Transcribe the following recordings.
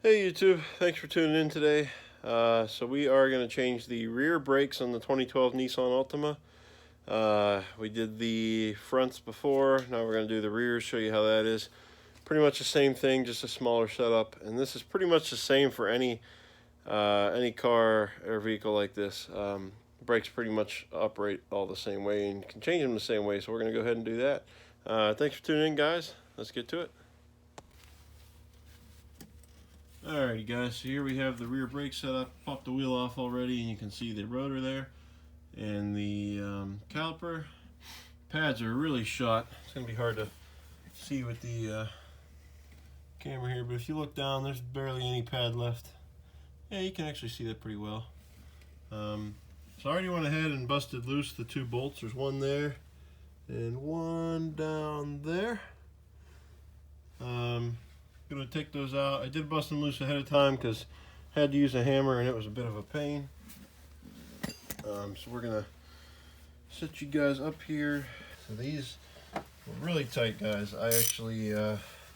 Hey YouTube, thanks for tuning in today. So we are going to change the rear brakes on the 2012 Nissan Altima. We did the fronts before, now we're going to do the rears, show you how that is. Pretty much the same thing, just a smaller setup, and this is pretty much the same for any car or vehicle like this. Brakes pretty much operate all the same way and you can change them the same way, so we're going to go ahead and do that. Thanks for tuning in, guys. Let's get to it. Alrighty guys, so here we have the rear brake set up. Popped the wheel off already and you can see the rotor there and the caliper. Pads are really shot. It's going to be hard to see with the camera here, but if you look down, there's barely any pad left. Yeah, you can actually see that pretty well. So I already went ahead and busted loose the two bolts. There's one there and one down there. Gonna take those out. I did bust them loose ahead of time because I had to use a hammer and it was a bit of a pain. So we're gonna set you guys up here. So these were really tight, guys. I actually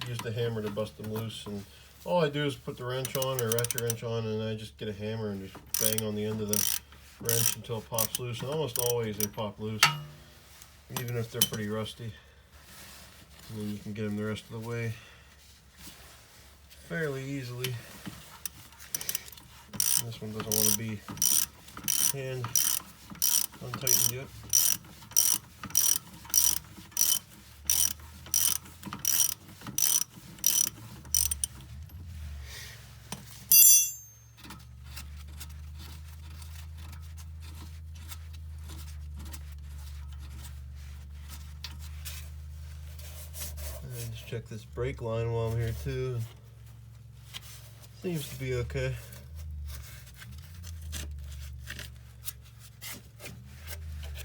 used a hammer to bust them loose, and all I do is put the wrench on or ratchet wrench on, and I just get a hammer and just bang on the end of the wrench until it pops loose. And almost always they pop loose, even if they're pretty rusty. And then you can get them the rest of the way fairly easily. This one doesn't want to be hand untightened yet. And just check this brake line while I'm here too. Seems to be okay.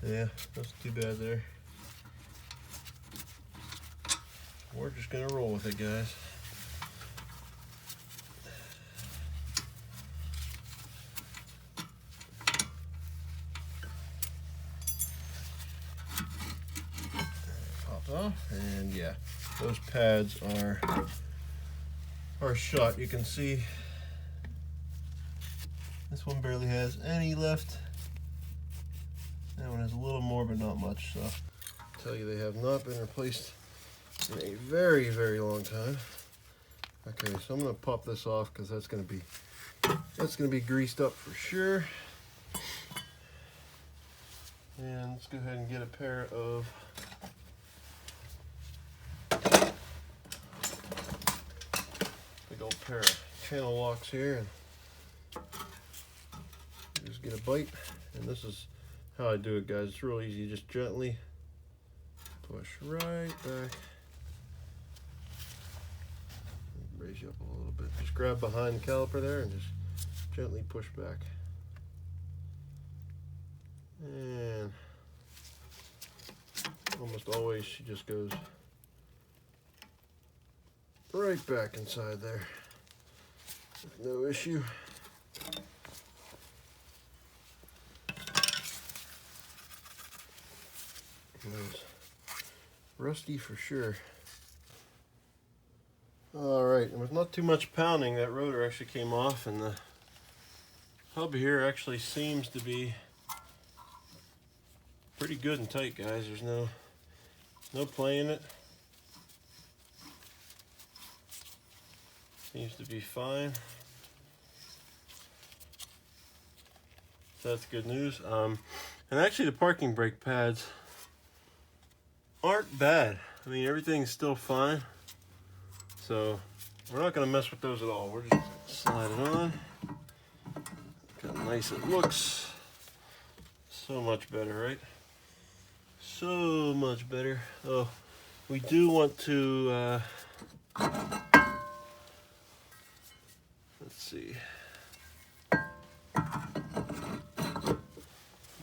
Yeah, that's too bad there. We're just gonna roll with it, guys. Pops off, and yeah, those pads are shot. You can see this one barely has any left. That one has a little more, but not much. So I'll tell you, they have not been replaced in a very, very long time. Okay, so I'm gonna pop this off because that's gonna be greased up for sure. And let's go ahead and get a pair of big old pair of channel locks here, and just get a bite. And this is how I do it, guys. It's real easy. Just gently push right back. Raise you up a little bit. Just grab behind the caliper there and just gently push back. And almost always she just goes right back inside there. No issue. Rusty for sure. Alright, and with not too much pounding, that rotor actually came off, and the hub here actually seems to be pretty good and tight, guys. There's no play in it. Seems to be fine. So that's good news. And actually the parking brake pads aren't bad. I mean, everything's still fine. So we're not gonna mess with those at all. We're just gonna slide it on. Look how nice it looks. So much better, right? So much better. Oh, we do want to, let's see.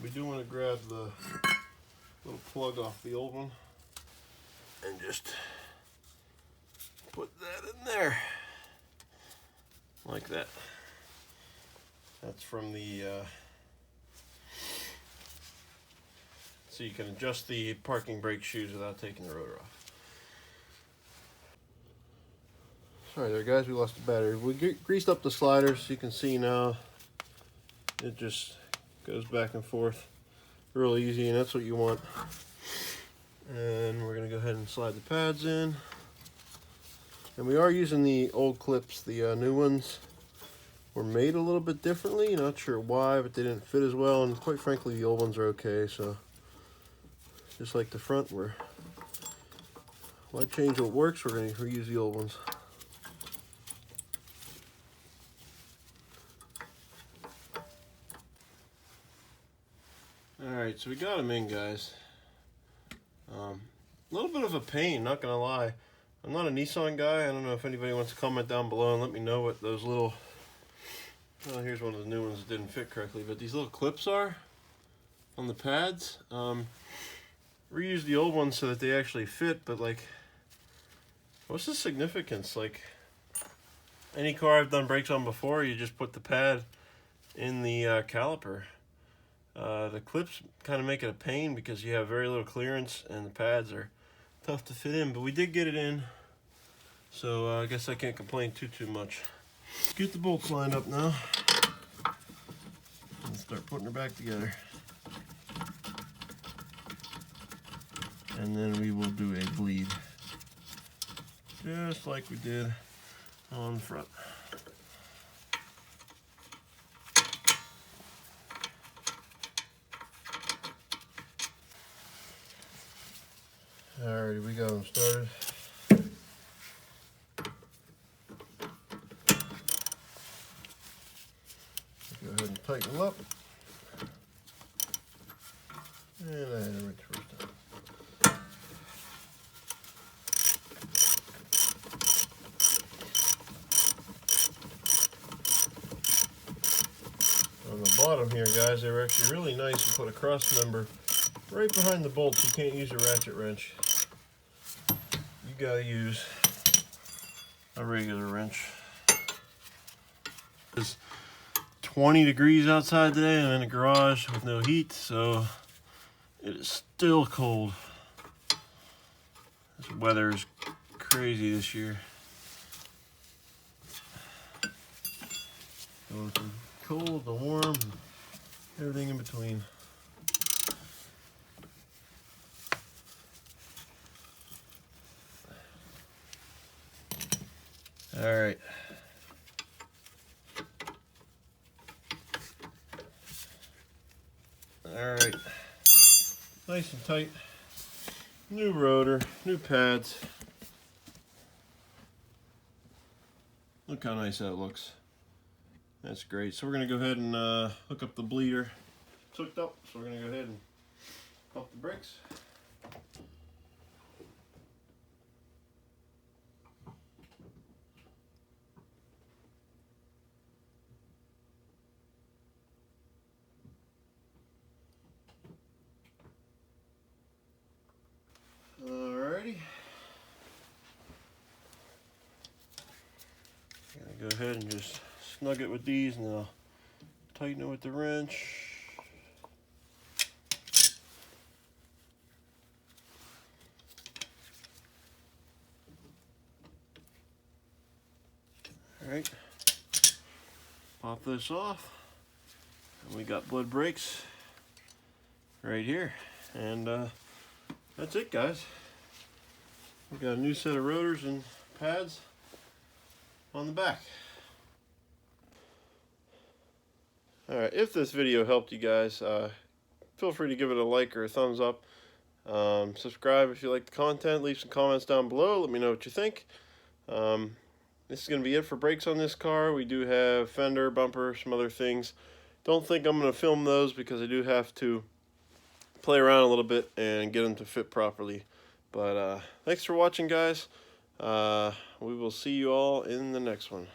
We do want to grab the little plug off the old one and just put that in there like that. That's from the so you can adjust the parking brake shoes without taking the rotor off. Sorry there guys, we lost the battery. We greased up the sliders so you can see now it just goes back and forth real easy, and that's what you want. And we're going to go ahead and slide the pads in. And we are using the old clips. The new ones were made a little bit differently. Not sure why, but they didn't fit as well. And quite frankly, the old ones are okay. So just like the front, why change what works? We're going to reuse the old ones. Alright, so we got them in, guys. A little bit of a pain, not gonna lie. I'm not a Nissan guy. I don't know if anybody wants to comment down below and let me know what those little, well, here's one of the new ones that didn't fit correctly, but these little clips are on the pads. Reuse the old ones so that they actually fit, but like, what's the significance? Like, any car I've done brakes on before, you just put the pad in the caliper. The clips kind of make it a pain because you have very little clearance and the pads are tough to fit in, but we did get it in, so I guess I can't complain too much. Let's get the bolts lined up now and start putting her back together, and then we will do a bleed just like we did on the front. Alrighty, we got them started. Go ahead and tighten them up. And I had it right the first time. On the bottom here, guys, they were actually really nice to put a cross member right behind the bolts. You can't use a ratchet wrench. You gotta use a regular wrench. It's 20 degrees outside today. I'm in a garage with no heat, so it is still cold. This weather is crazy this year. Going from cold to warm, and everything in between. All right. All right. Nice and tight. New rotor, new pads. Look how nice that looks. That's great. So we're gonna go ahead and hook up the bleeder. It's hooked up, so we're gonna go ahead and pump the brakes. Alrighty. Gonna go ahead and just snug it with these, and then I'll tighten it with the wrench. Alright. Pop this off. And we got blood brakes right here. And that's it, guys. We got a new set of rotors and pads on the back. Alright, if this video helped you guys, feel free to give it a like or a thumbs up. Subscribe if you like the content. Leave some comments down below. Let me know what you think. This is going to be it for brakes on this car. We do have fender, bumper, some other things. Don't think I'm going to film those because I do have to play around a little bit and get them to fit properly. But thanks for watching, guys. We will see you all in the next one.